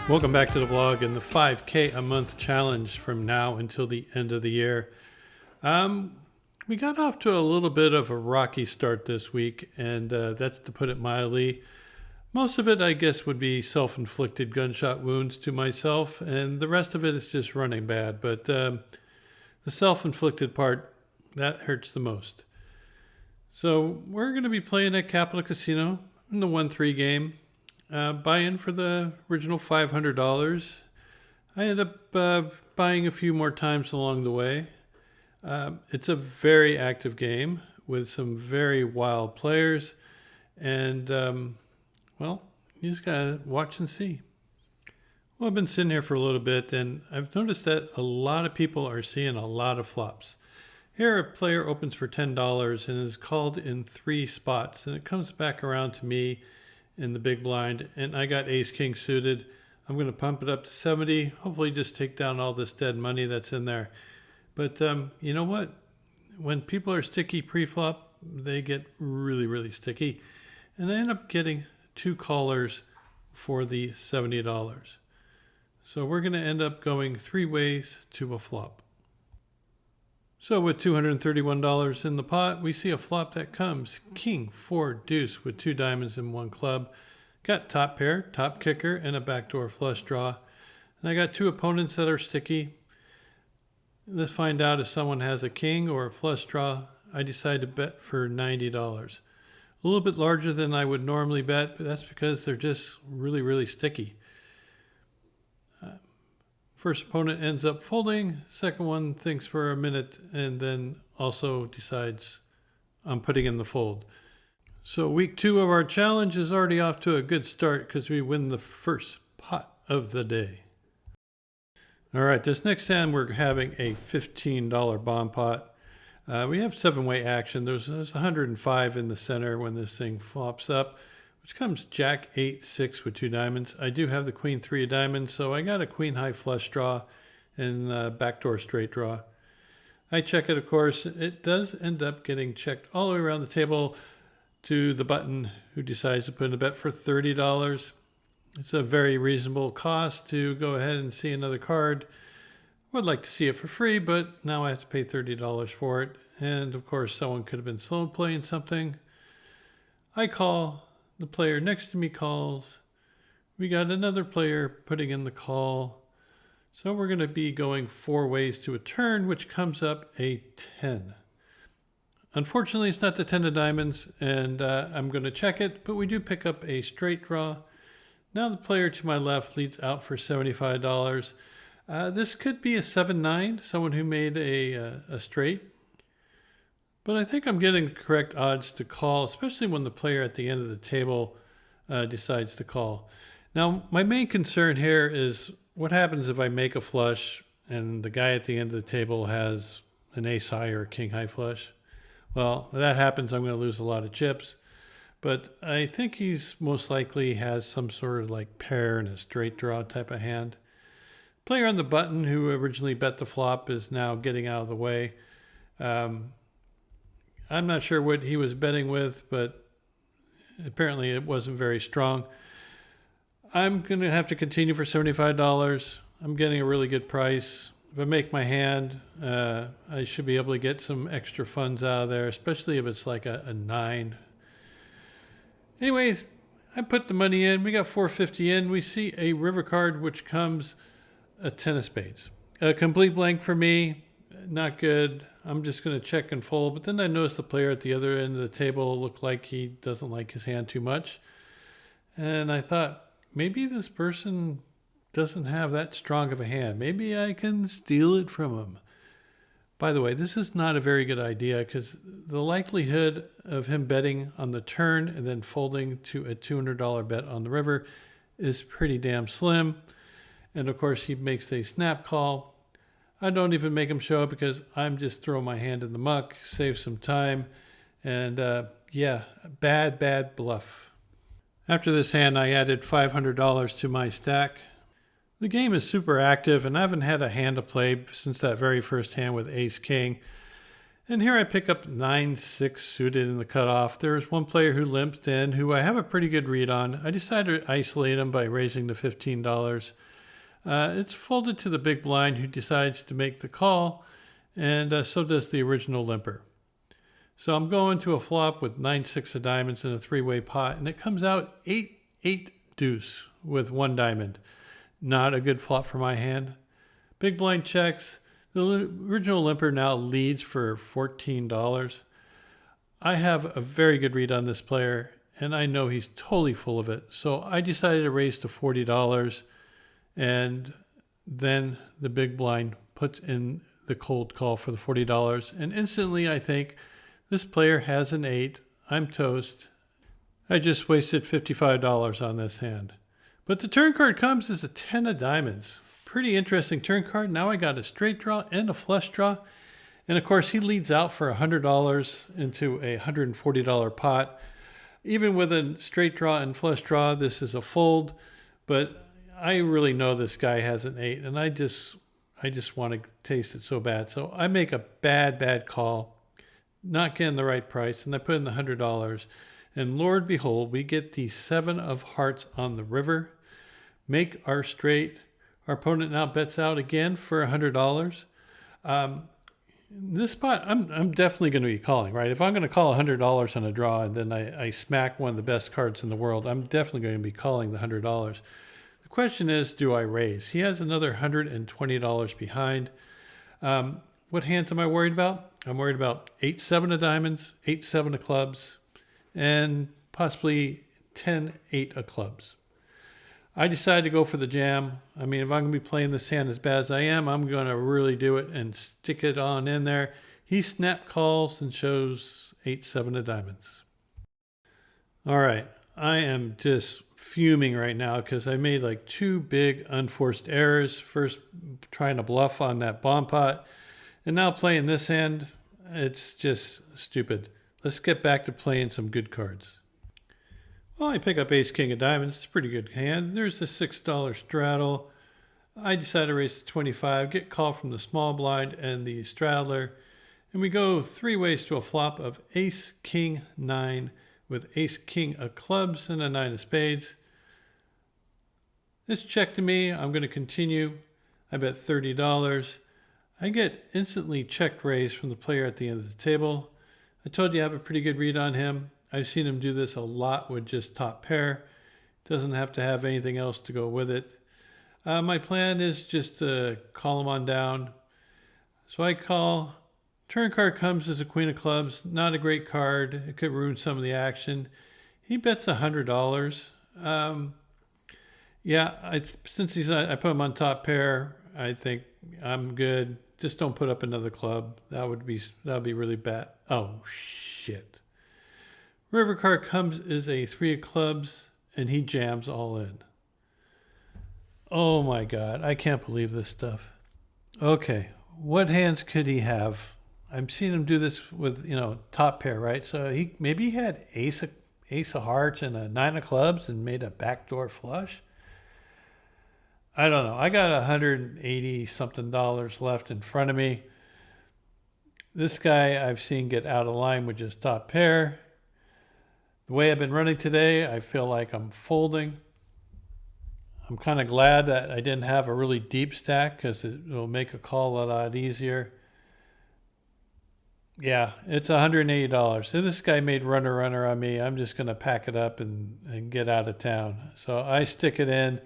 Welcome back to the vlog and the 5K a month challenge from now until the end of the year. We got off to a little bit of a rocky start this week, and that's to put it mildly. Most of it, I guess, would be self-inflicted gunshot wounds to myself, and the rest of it is just running bad. But the self-inflicted part, that hurts the most. So we're going to be playing at Capital Casino in the 1-3 game. Buy in for the original $500. I ended up buying a few more times along the way. It's a very active game with some very wild players, and well, you just gotta watch and see. Well, I've been sitting here for a little bit, and I've noticed that a lot of people are seeing a lot of flops. Here, a player opens for $10 and is called in 3 spots, and it comes back around to me in the big blind, and I got ace king suited. I'm going to pump it up to 70, hopefully just take down all this dead money that's in there. But you know what? When people are sticky pre-flop, they get really sticky, and I end up getting 2 callers for the $70. So we're going to end up going 3 ways to a flop. So with $231 in the pot, we see a flop that comes king 4 deuce with 2 diamonds and 1 club. Got top pair, top kicker, and a backdoor flush draw. And I got 2 opponents that are sticky. Let's find out if someone has a king or a flush draw. I decide to bet for $90. A little bit larger than I would normally bet, but that's because they're just really sticky. First opponent ends up folding. Second one thinks for a minute and then also decides I'm putting in the fold. So week 2 of our challenge is already off to a good start because we win the first pot of the day. All right, this next hand we're having a $15 bomb pot. We have 7-way action. There's 105 in the center when this thing flops up, which comes jack 8 6 with 2 diamonds. I do have the queen 3 of diamonds, so I got a queen high flush draw and backdoor straight draw. I check it, of course. It does end up getting checked all the way around the table to the button, who decides to put in a bet for $30. It's a very reasonable cost to go ahead and see another card. Would like to see it for free, but now I have to pay $30 for it. And of course, someone could have been slow playing something. I call. The player next to me calls. We got another player putting in the call. So we're going to be going 4 ways to a turn, which comes up a 10. Unfortunately, it's not the 10 of diamonds, and I'm going to check it, but we do pick up a straight draw. Now the player to my left leads out for $75. This could be a 7-9, someone who made a straight. But I think I'm getting the correct odds to call, especially when the player at the end of the table decides to call. Now, my main concern here is what happens if I make a flush and the guy at the end of the table has an ace high or a king high flush. Well, if that happens, I'm going to lose a lot of chips. But I think he's most likely has some sort of like pair and a straight draw type of hand. Player on the button who originally bet the flop is now getting out of the way. I'm not sure what he was betting with, but apparently it wasn't very strong. I'm going to have to continue for $75. I'm getting a really good price. If I make my hand, I should be able to get some extra funds out of there, especially if it's like a 9. Anyways, I put the money in. We got $450 in. We see a river card, which comes a 10 of spades. A complete blank for me. Not good. I'm just going to check and fold. But then I noticed the player at the other end of the table looked like he doesn't like his hand too much. And I thought, maybe this person doesn't have that strong of a hand. Maybe I can steal it from him. By the way, this is not a very good idea because the likelihood of him betting on the turn and then folding to a $200 bet on the river is pretty damn slim. And of course, he makes a snap call. I don't even make him show up because I'm just throwing my hand in the muck, save some time, and yeah, bad bluff. After this hand, I added $500 to my stack. The game is super active, and I haven't had a hand to play since that very first hand with Ace King. And here I pick up 9-6 suited in the cutoff. There's one player who limped in who I have a pretty good read on. I decided to isolate him by raising to $15. It's folded to the big blind who decides to make the call, and so does the original limper. So I'm going to a flop with 9-6 of diamonds in a three-way pot, and it comes out 8-8 deuce with one diamond. Not a good flop for my hand. Big blind checks. The original limper now leads for $14. I have a very good read on this player, and I know he's totally full of it. So I decided to raise to $40, and then the big blind puts in the cold call for the $40. And instantly I think, this player has an 8. I'm toast. I just wasted $55 on this hand. But the turn card comes as a 10 of diamonds. Pretty interesting turn card. Now I got a straight draw and a flush draw. And of course, he leads out for $100 into a $140 pot. Even with a straight draw and flush draw, this is a fold. But I really know this guy has an 8, and I just want to taste it so bad. So I make a bad call, not getting the right price, and I put in the $100. And Lord behold, we get the 7 of hearts on the river, make our straight. Our opponent now bets out again for $100. This spot, I'm definitely going to be calling, right? If I'm going to call $100 on a draw and then I smack one of the best cards in the world, I'm definitely going to be calling the $100. The question is, do I raise? He has another $120 behind. What hands am I worried about? I'm worried about 8-7 of diamonds, 8-7 of clubs, and possibly 10-8 of clubs. I decided to go for the jam. I mean, if I'm going to be playing this hand as bad as I am, I'm going to really do it and stick it on in there. He snap calls and shows 8-7 of diamonds. All right. I am just fuming right now because I made like 2 big unforced errors. First, trying to bluff on that bomb pot, and now playing this hand. It's just stupid. Let's get back to playing some good cards. Well, I pick up ace king of diamonds. It's a pretty good hand. There's the $6 straddle. I decide to raise to 25, get called from the small blind and the straddler, and we go 3 ways to a flop of ace king 9 with ace king of clubs and a 9 of spades. This check to me. I'm going to continue. I bet $30. I get instantly check raised from the player at the end of the table. I told you I have a pretty good read on him. I've seen him do this a lot with just top pair. Doesn't have to have anything else to go with it. My plan is just to call him on down. So I call. Turn card comes as a queen of clubs. Not a great card. It could ruin some of the action. He bets $100. Since I put him on top pair, I think I'm good. Just don't put up another club. That would be really bad. Oh shit. River card comes as a 3 of clubs, and he jams all in. Oh my God, I can't believe this stuff. Okay, what hands could he have? I've seen him do this with, top pair, right? So he had ace of hearts and a 9 of clubs and made a backdoor flush. I don't know. I got $180 something left in front of me. This guy I've seen get out of line with just top pair. The way I've been running today, I feel like I'm folding. I'm kind of glad that I didn't have a really deep stack because it will make a call a lot easier. Yeah, it's $180. If this guy made runner on me, I'm just going to pack it up and get out of town. So I stick it in.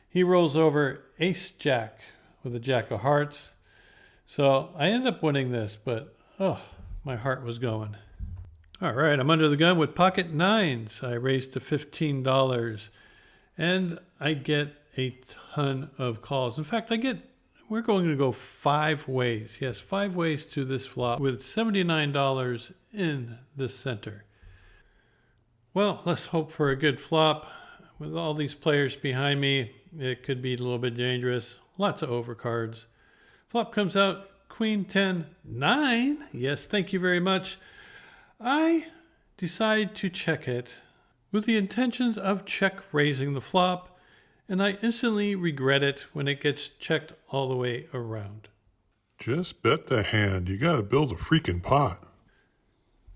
He rolls over ace jack with a jack of hearts. So I end up winning this, but my heart was going. All right, I'm under the gun with pocket nines. I raise to $15 and I get a ton of calls. In fact, we're going to go 5 ways. Yes, 5 ways to this flop with $79 in the center. Well, let's hope for a good flop. With all these players behind me, it could be a little bit dangerous. Lots of overcards. Flop comes out, queen 10, 9. Yes, thank you very much. I decide to check it with the intentions of check raising the flop, and I instantly regret it when it gets checked all the way around. Just bet the hand. You gotta build a freaking pot.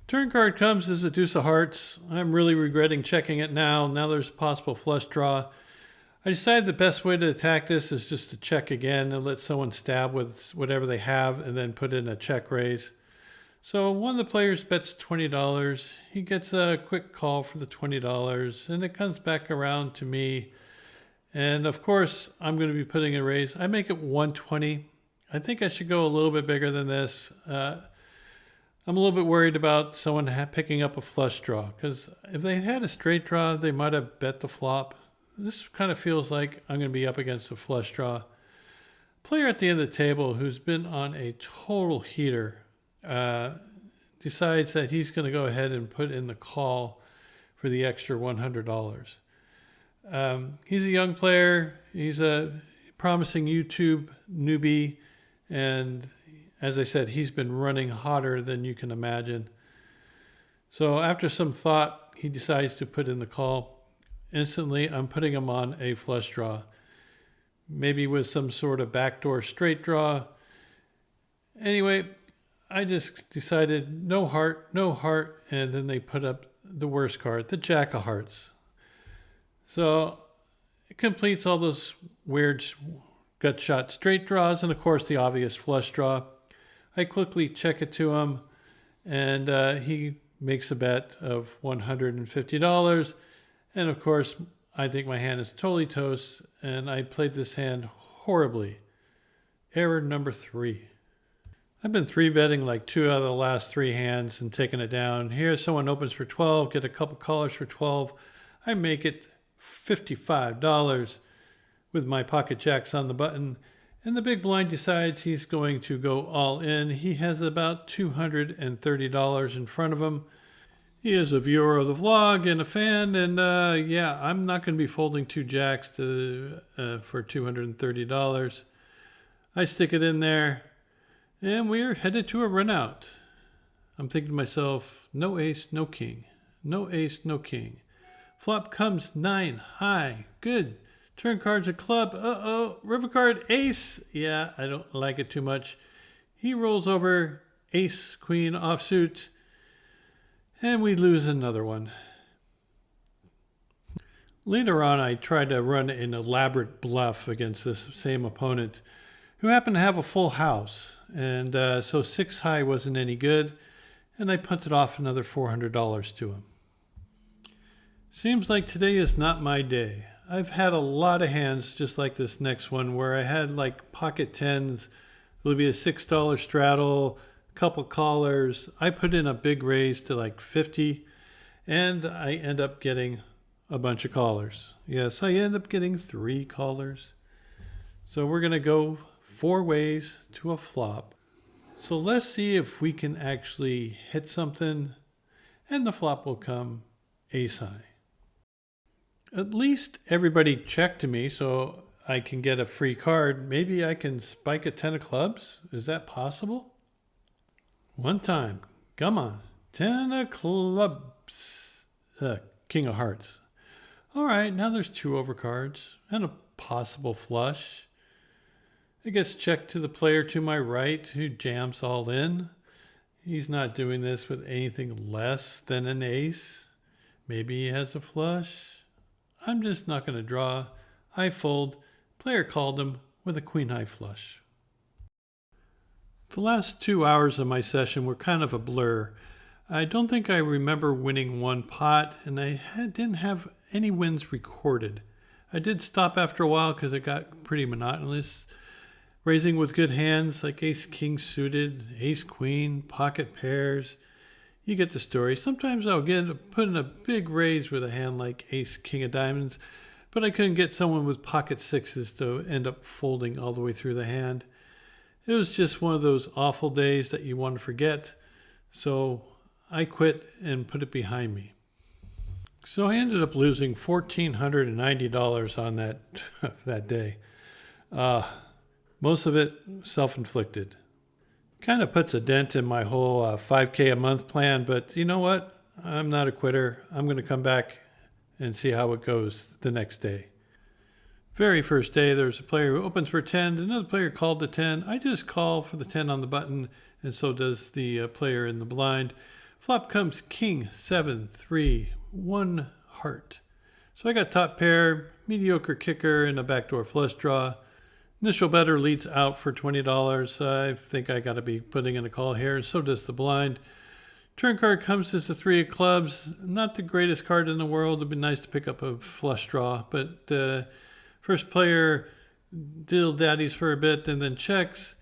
Turn card comes as a deuce of hearts. I'm really regretting checking it now. Now there's a possible flush draw. I decided the best way to attack this is just to check again and let someone stab with whatever they have and then put in a check raise. So one of the players bets $20. He gets a quick call for the $20 and it comes back around to me. And of course, I'm going to be putting a raise. I make it 120. I think I should go a little bit bigger than this. I'm a little bit worried about someone picking up a flush draw because if they had a straight draw, they might have bet the flop. This kind of feels like I'm going to be up against a flush draw. Player at the end of the table who's been on a total heater decides that he's going to go ahead and put in the call for the extra $100. He's a young player. He's a promising YouTube newbie. And as I said, he's been running hotter than you can imagine. So after some thought, he decides to put in the call. Instantly, I'm putting him on a flush draw. Maybe with some sort of backdoor straight draw. Anyway, I just decided no heart, and then they put up the worst card, the Jack of Hearts. So it completes all those weird gut shot straight draws and of course the obvious flush draw. I quickly check it to him and he makes a bet of $150. And of course, I think my hand is totally toast and I played this hand horribly. Error number 3. I've been 3-betting like 2 out of the last 3 hands and taking it down. Here someone opens for 12, get a couple callers for 12. I make it $55 with my pocket jacks on the button. And the big blind decides he's going to go all in. He has about $230 in front of him. He is a viewer of the vlog and a fan. And yeah, I'm not going to be folding 2 jacks for $230. I stick it in there. And we're headed to a run out. I'm thinking to myself, no ace, no king. No ace, no king. Flop comes 9 high. Good. Turn cards a club. Uh-oh. River card ace. Yeah, I don't like it too much. He rolls over ace, queen, offsuit. And we lose another one. Later on, I tried to run an elaborate bluff against this same opponent who happened to have a full house. And so 6 high wasn't any good. And I punted off another $400 to him. Seems like today is not my day. I've had a lot of hands just like this next one where I had like pocket tens. It'll be a $6 straddle, a couple callers. I put in a big raise to like 50 and I end up getting a bunch of callers. Yes, I end up getting 3 callers. So we're going to go 4 ways to a flop. So let's see if we can actually hit something and the flop will come ace high. At least everybody checked to me so I can get a free card. Maybe I can spike a 10 of clubs. Is that possible? One time. Come on. 10 of clubs. King of hearts. All right, now there's 2 overcards and a possible flush. It gets checked to the player to my right who jams all in. He's not doing this with anything less than an ace. Maybe he has a flush. I'm just not going to draw. I fold. Player called him with a queen high flush. The last 2 hours of my session were kind of a blur. I don't think I remember winning 1 pot, and I didn't have any wins recorded. I did stop after a while because it got pretty monotonous. Raising with good hands like ace king suited, ace queen, pocket pairs. You get the story. Sometimes I'll put in a big raise with a hand like ace king of diamonds, but I couldn't get someone with pocket 6s to end up folding all the way through the hand. It was just one of those awful days that you want to forget, so I quit and put it behind me. So I ended up losing $1,490 on that day. Most of it self-inflicted. Kind of puts a dent in my whole 5K a month plan, but you know what? I'm not a quitter. I'm going to come back and see how it goes the next day. Very first day, there's a player who opens for 10. Another player called the 10. I just call for the 10 on the button, and so does the player in the blind. Flop comes king, 7, 3, 1 heart. So I got top pair, mediocre kicker, and a backdoor flush draw. Initial better leads out for $20. I think I got to be putting in a call here, and so does the blind. Turn card comes as a 3 of clubs. Not the greatest card in the world. It'd be nice to pick up a flush draw, but first player diddle daddies for a bit and then checks.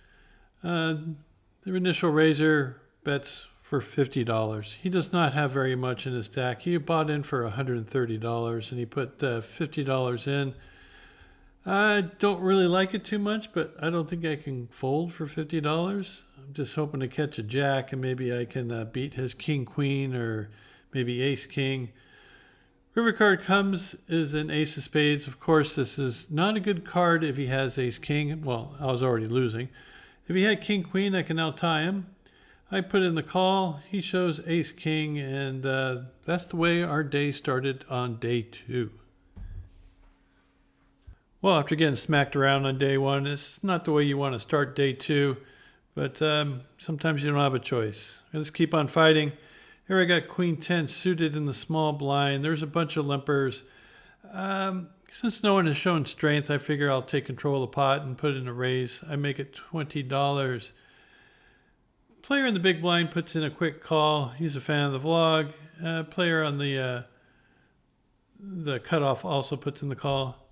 Their initial raiser bets for $50. He does not have very much in his stack. He bought in for $130 and he put $50 in. I don't really like it too much, but I don't think I can fold for $50. I'm just hoping to catch a jack and maybe I can beat his king queen or maybe ace king. River card comes is an ace of spades. Of course, this is not a good card if he has ace king. Well, I was already losing. If he had king queen, I can now tie him. I put in the call. He shows ace king, and that's the way our day started on day 2. Well, after getting smacked around on day 1, it's not the way you want to start day 2, but sometimes you don't have a choice. Let's keep on fighting. Here I got queen 10 suited in the small blind. There's a bunch of limpers. Since no one has shown strength, I figure I'll take control of the pot and put in a raise. I make it $20. Player in the big blind puts in a quick call. He's a fan of the vlog. Player on the cutoff also puts in the call.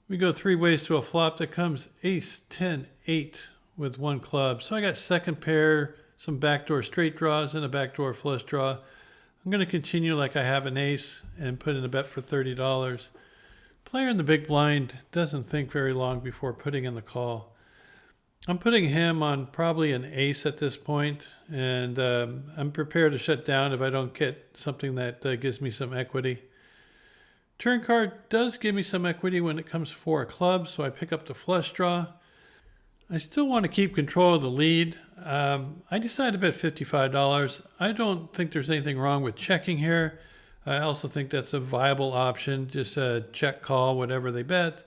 We go 3 ways to a flop that comes ace, 10, 8 with 1 club. So I got second pair, some backdoor straight draws, and a backdoor flush draw. I'm going to continue like I have an ace and put in a bet for $30. Player in the big blind doesn't think very long before putting in the call. I'm putting him on probably an ace at this point, and I'm prepared to shut down if I don't get something that gives me some equity. Turn card does give me some equity when it comes to 4 of clubs, so I pick up the flush draw. I still want to keep control of the lead. I decided to bet $55. I don't think there's anything wrong with checking here. I also think that's a viable option, just a check call, whatever they bet.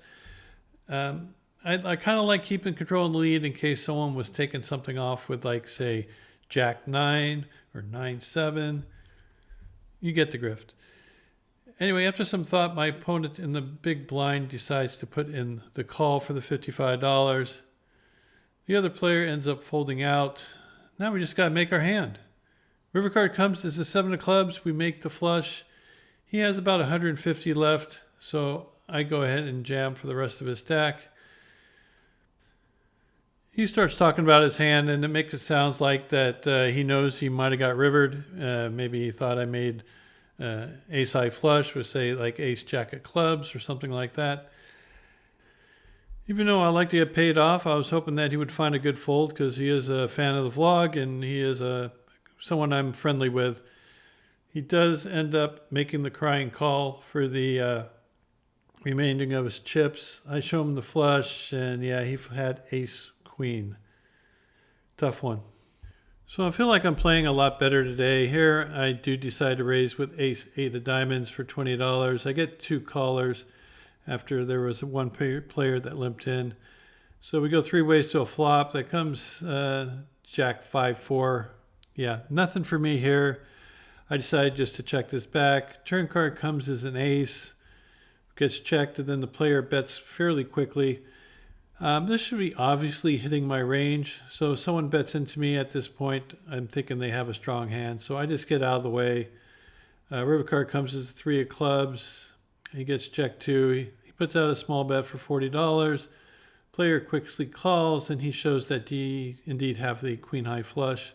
I kind of like keeping control of the lead in case someone was taking something off with, like, say, Jack 9 or 9-7. You get the grift. Anyway, after some thought, my opponent in the big blind decides to put in the call for the $55. The other player ends up folding out. Now we just got to make our hand. River card comes as a 7 of clubs. We make the flush. He has about 150 left, so I go ahead and jam for the rest of his stack. He starts talking about his hand, and it makes it sound like that he knows he might have got rivered. Maybe he thought I made ace high flush with, say, like ace jack of clubs or something like that. Even though I like to get paid off, I was hoping that he would find a good fold because he is a fan of the vlog and he is someone I'm friendly with. He does end up making the crying call for the remaining of his chips. I show him the flush, and yeah, he had ace queen. Tough one. So I feel like I'm playing a lot better today. Here I do decide to raise with ace 8 of diamonds for $20. I get 2 callers after there was 1 player that limped in. So we go 3 ways to a flop. That comes jack 5-4. Yeah, nothing for me here. I decided just to check this back. Turn card comes as an ace. Gets checked, and then the player bets fairly quickly. This should be obviously hitting my range. So if someone bets into me at this point, I'm thinking they have a strong hand. So I just get out of the way. River card comes as a 3 of clubs. He gets checked too. He puts out a small bet for $40. Player quickly calls, and he shows that he indeed have the queen high flush.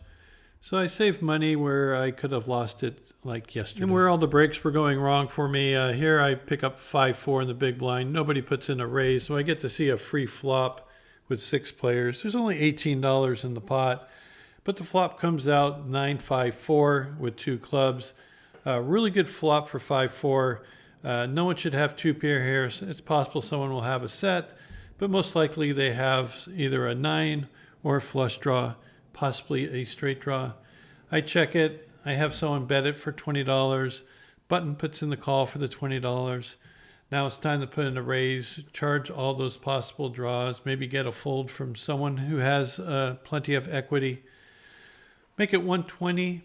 So I saved money where I could have lost it like yesterday. And where all the breaks were going wrong for me, here I pick up 5-4 in the big blind. Nobody puts in a raise, so I get to see a free flop with 6 players. There's only $18 in the pot, but the flop comes out 9-5-4 with 2 clubs. Really good flop for 5-4. No one should have 2 pair here. It's possible someone will have a set, but most likely they have either a 9 or a flush draw, possibly a straight draw. I check it. I have someone bet it for $20. Button puts in the call for the $20. Now it's time to put in a raise, charge all those possible draws, maybe get a fold from someone who has plenty of equity. Make it 120.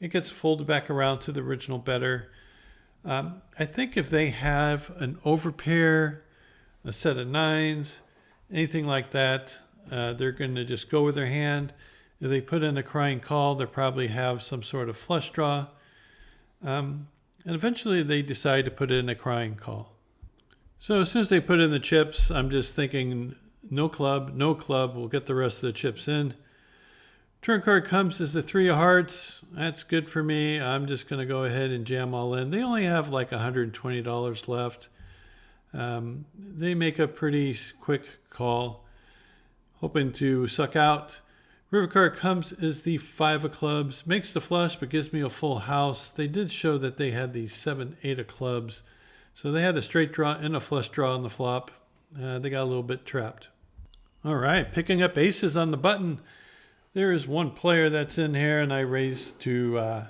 It gets folded back around to the original better. I think if they have an overpair, a set of nines, anything like that, they're going to just go with their hand. If they put in a crying call, they'll probably have some sort of flush draw. And eventually they decide to put in a crying call. So as soon as they put in the chips, I'm just thinking, no club, we'll get the rest of the chips in. Turn card comes as the 3 of hearts. That's good for me. I'm just going to go ahead and jam all in. They only have like $120 left. They make a pretty quick call, hoping to suck out. River card comes as the 5 of clubs. Makes the flush, but gives me a full house. They did show that they had the 7, 8 of clubs. So they had a straight draw and a flush draw on the flop. They got a little bit trapped. All right, picking up aces on the button. There is one player that's in here, and I raised to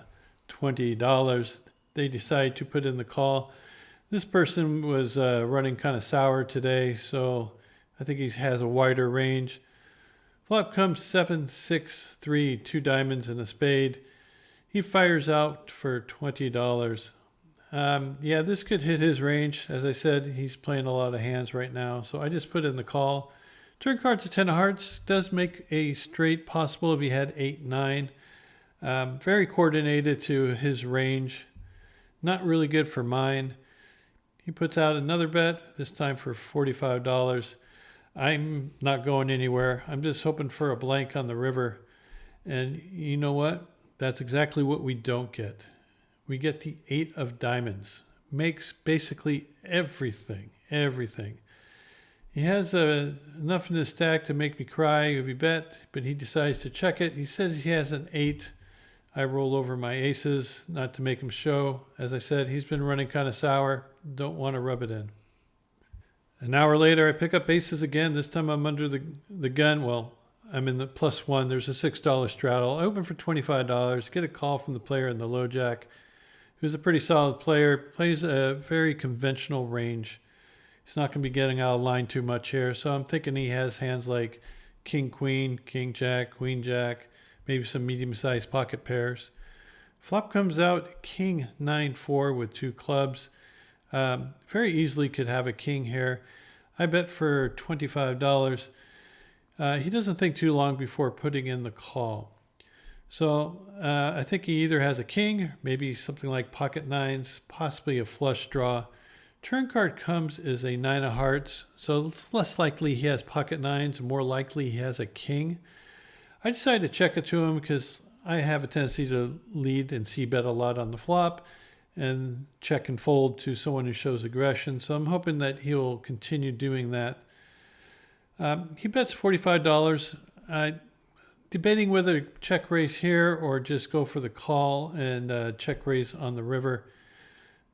$20. They decide to put in the call. This person was running kind of sour today, so I think he has a wider range. Flop comes 7, 6, 3, 2 diamonds and a spade. He fires out for $20. Yeah, this could hit his range. As I said, he's playing a lot of hands right now, so I just put in the call. Turn card's a 10 of hearts. Does make a straight possible if he had 8, 9. Very coordinated to his range. Not really good for mine. He puts out another bet, this time for $45. I'm not going anywhere. I'm just hoping for a blank on the river. And you know what? That's exactly what we don't get. We get the 8 of diamonds. Makes basically everything. He has enough in his stack to make me cry if he bet, but he decides to check it. He says he has an 8. I roll over my aces, not to make him show. As I said, he's been running kind of sour. Don't want to rub it in. An hour later, I pick up aces again. This time I'm under the gun. Well, I'm in the +1. There's a $6 straddle. I open for $25. Get a call from the player in the low jack, who's a pretty solid player. Plays a very conventional range. He's not going to be getting out of line too much here. So I'm thinking he has hands like king, queen, king, jack, queen, jack, maybe some medium-sized pocket pairs. Flop comes out king, 9, 4 with 2 clubs. Very easily could have a king here. I bet for $25. He doesn't think too long before putting in the call. So I think he either has a king, maybe something like pocket nines, possibly a flush draw. Turn card comes as a 9 of hearts, so it's less likely he has pocket nines, more likely he has a king. I decided to check it to him because I have a tendency to lead and c-bet a lot on the flop and check and fold to someone who shows aggression. So I'm hoping that he'll continue doing that. He bets $45. Debating whether to check raise here or just go for the call and check raise on the river.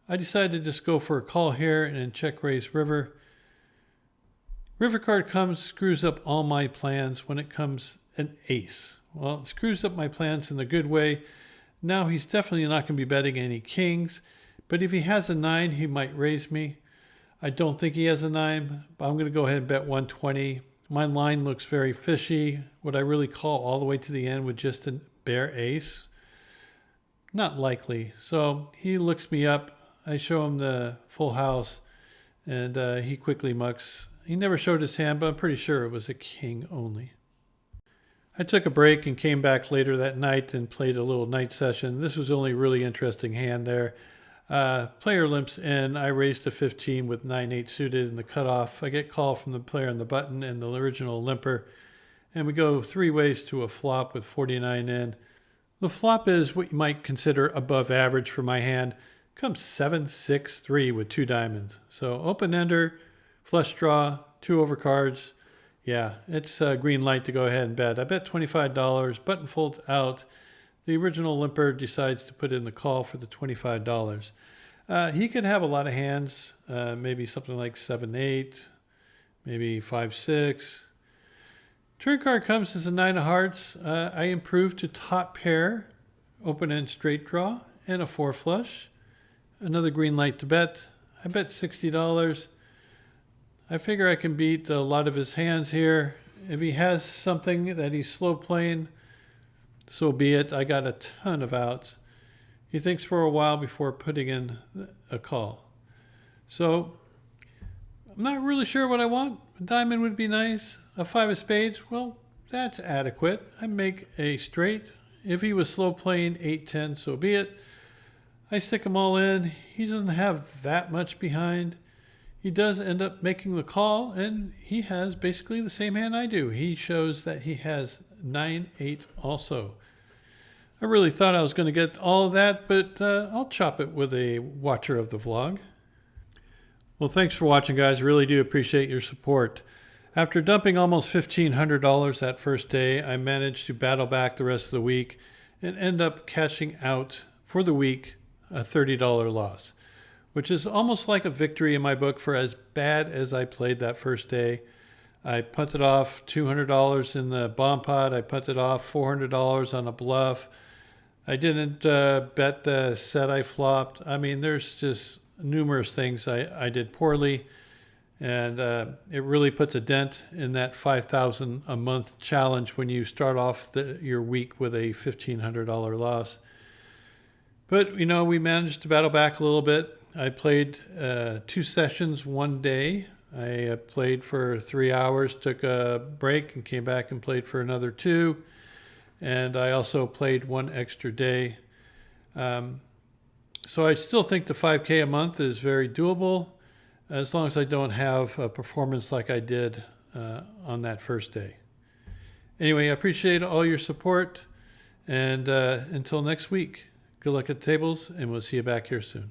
I decided to just go for a call here and check raise river. River card comes, screws up all my plans when it comes an ace. Well, it screws up my plans in a good way. Now he's definitely not going to be betting any kings, but if he has a 9, he might raise me. I don't think he has a 9, but I'm going to go ahead and bet 120. My line looks very fishy. Would I really call all the way to the end with just a bare ace? Not likely. So he looks me up. I show him the full house, and he quickly mucks. He never showed his hand, but I'm pretty sure it was a king only. I took a break and came back later that night and played a little night session. This was the only really interesting hand there. Player limps in. I raised to 15 with 9-8 suited in the cutoff. I get call from the player on the button and the original limper, and we go 3 ways to a flop with 49 in. The flop is what you might consider above average for my hand. Comes 7, 6, 3 with 2 diamonds. So open ender, flush draw, 2 overcards. Yeah, it's a green light to go ahead and bet. I bet $25. Button folds out. The original limper decides to put in the call for the $25. He could have a lot of hands, maybe something like 7, 8, maybe 5, 6. Turn card comes as a 9 of hearts. I improve to top pair, open end straight draw, and a 4 flush. Another green light to bet. I bet $60. I figure I can beat a lot of his hands here. If he has something that he's slow playing, so be it. I got a ton of outs. He thinks for a while before putting in a call. So I'm not really sure what I want. A diamond would be nice. A 5 of spades, well, that's adequate. I make a straight. If he was slow playing 8-10, so be it. I stick them all in. He doesn't have that much behind. He does end up making the call, and he has basically the same hand I do. He shows that he has 9-8 also. I really thought I was going to get all of that, but I'll chop it with a watcher of the vlog. Well, thanks for watching, guys. I really do appreciate your support. After dumping almost $1,500 that first day, I managed to battle back the rest of the week and end up cashing out for the week a $30 loss, which is almost like a victory in my book for as bad as I played that first day. I punted off $200 in the bomb pot. I punted off $400 on a bluff. I didn't bet the set I flopped. I mean, there's just numerous things I did poorly, and it really puts a dent in that $5,000 a month challenge when you start off your week with a $1,500 loss. But, you know, we managed to battle back a little bit. I played 2 sessions one day. I played for 3 hours, took a break, and came back and played for another 2. And I also played 1 extra day. So I still think the 5K a month is very doable, as long as I don't have a performance like I did on that first day. Anyway, I appreciate all your support. And until next week, good luck at the tables, and we'll see you back here soon.